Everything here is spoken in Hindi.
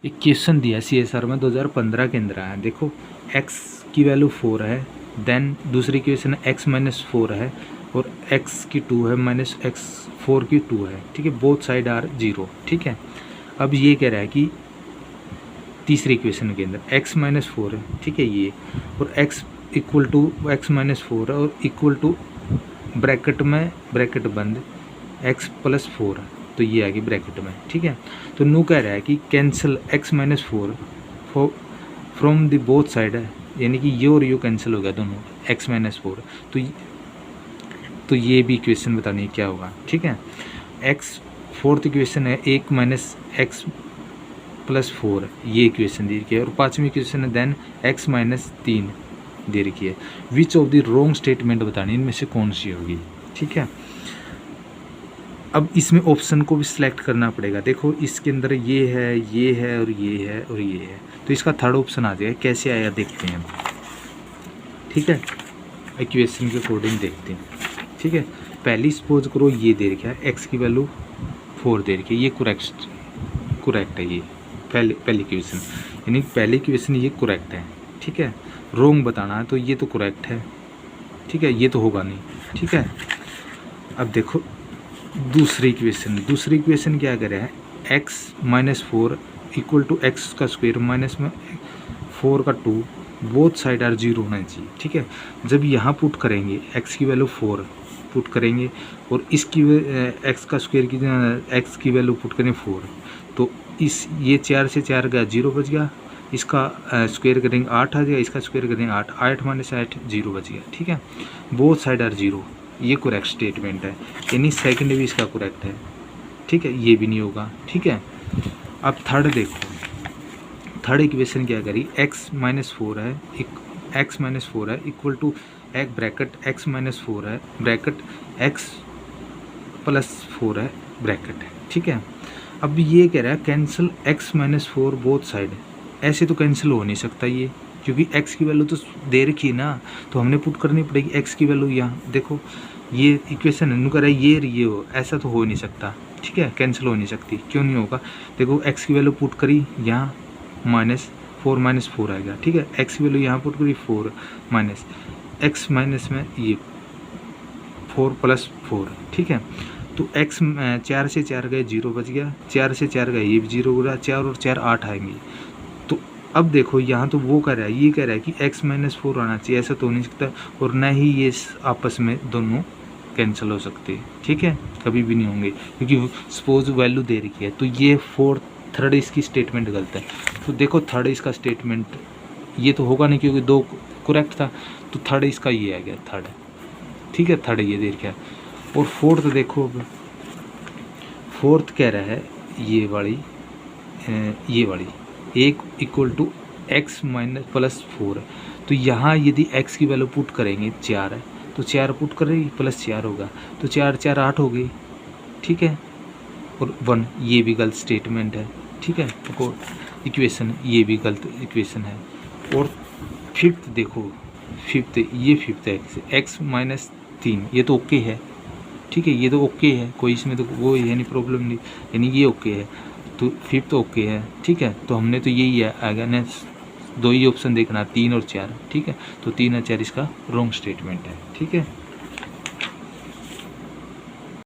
एक क्वेश्चन दिया CSR में 2015 के अंदर आया। देखो x की वैल्यू 4 है, देन दूसरी क्वेश्चन x माइनस 4 है और x की 2 है माइनस x 4 की 2 है। ठीक है, बोथ साइड आर 0। ठीक है, अब ये कह रहा है कि तीसरी क्वेश्चन के अंदर x माइनस 4 है, ठीक है ये, और x equal to x minus 4 है और इक्वल टू ब्रैकेट में ब्रैकेट बंद x प्लस 4 है, तो ये आ गई ब्रैकेट में। ठीक है, तो नू कह रहा है कि cancel x minus 4 from the both side है, यानी कि ये और ये कैंसिल हो गया दोनों x माइनस 4। तो ये भी इक्वेशन बतानी क्या होगा। ठीक है, x फोर्थ इक्वेशन है 1 माइनस एक्स प्लस 4, ये इक्वेशन दे रखी है। और पाँचवीं इक्वेशन है देन x माइनस 3 दे रखी है। Which of the wrong statement बतानी, इनमें से कौन सी होगी। ठीक है, अब इसमें ऑप्शन को भी सिलेक्ट करना पड़ेगा। देखो इसके अंदर ये है और ये है और ये है, तो इसका थर्ड ऑप्शन आ जाएगा। कैसे आया देखते हैं। ठीक है, इक्वेशन के अकॉर्डिंग देखते हैं। ठीक है, पहली सपोज करो ये दे रखा है x की वैल्यू 4 दे रखी है, ये करेक्ट है। ये पहली इक्वेशन, यानी पहली इक्वेशन ये करेक्ट है। ठीक है, रॉन्ग बताना है तो ये तो करेक्ट है। ठीक है, ये तो होगा नहीं। ठीक है, अब देखो दूसरी इक्वेशन क्या कर रहा है, x minus 4 equal to x का स्क्वायर माइनस में 4 का 2, बोथ साइड आर 0 होना चाहिए। ठीक है, जब यहाँ पुट करेंगे x की वैल्यू 4 पुट करेंगे और इसकी x का स्क्वायर की x की वैल्यू पुट करें 4, तो इस ये 4 से 4 गया 0 बच गया, इसका स्क्वायर करेंगे 8 आ जाएगा, इसका स्क्वायर करेंगे 8 माइनस 8 0 बच गया। ठीक है, बोथ साइड आर 0, ये करेक्ट स्टेटमेंट है, यानी सेकंड भी इसका करेक्ट है। ठीक है, ये भी नहीं होगा। ठीक है, अब थर्ड देखो, थर्ड इक्वेशन क्या करी, x माइनस 4 है, x माइनस 4 है इक्वल टू एक ब्रैकेट x माइनस 4 है ब्रैकेट x प्लस 4 है ब्रैकेट है। ठीक है, अब ये कह रहा है cancel x minus 4 both side. ऐसे तो कैंसिल हो नहीं सकता ये, क्योंकि x की वैल्यू तो दे रखी ना, तो हमने पुट करनी पड़ेगी x की वैल्यू यहाँ। देखो ये इक्वेशन है, कह रहा है ये हो, ऐसा तो हो नहीं सकता। ठीक है, कैंसिल हो नहीं सकती। क्यों नहीं होगा, देखो x की वैल्यू पुट करी यहाँ माइनस 4 आ गया। ठीक है, x की वैल्यू यहाँ पुट करी 4 माइनस x माइनस में ये 4 प्लस 4। ठीक है, तो x 4 से 4 गए 0 बच गया, 4 से 4 गए ये भी 0 हो रहा, 4 और 4 8 आएंगे। तो अब देखो यहाँ तो वो कह रहा है, ये कह रहा है कि x माइनस 4 आना चाहिए, ऐसा तो हो नहीं सकता, और न ही ये आपस में दोनों कैंसिल हो सकते हैं। ठीक है, कभी भी नहीं होंगे, क्योंकि सपोज वैल्यू दे रखी है। तो ये थर्ड इसकी स्टेटमेंट गलत है। तो देखो थर्ड इसका स्टेटमेंट ये तो होगा नहीं, क्योंकि 2 करेक्ट था, तो थर्ड इसका ये आ गया थर्ड। ठीक है, थर्ड ये दे रखा है। और फोर्थ देखो, अब फोर्थ कह रहा है ये वाली 1 equal to x minus plus 4 है। तो यहाँ यदि x की वैल्यू पुट करेंगे 4 है, तो 4 पुट करेंगे प्लस 4 होगा, तो 4 4 8 हो गई। ठीक है, और 1 ये भी गलत स्टेटमेंट है। ठीक है, तो इक्वेशन ये भी गलत इक्वेशन है। और फिफ्थ देखो, फिफ्थ है x माइनस 3, ये तो ओके है। ठीक है, ये तो ओके है, कोई इसमें तो वो है नहीं, प्रॉब्लम नहीं, यानी ये ओके है, तो फिफ्थ तो ओके है। ठीक है, तो हमने तो यही आ गया ना, 2 ही ऑप्शन देखना, 3 और 4। ठीक है, तो 3 और 4 इसका रॉन्ग स्टेटमेंट है। ठीक है।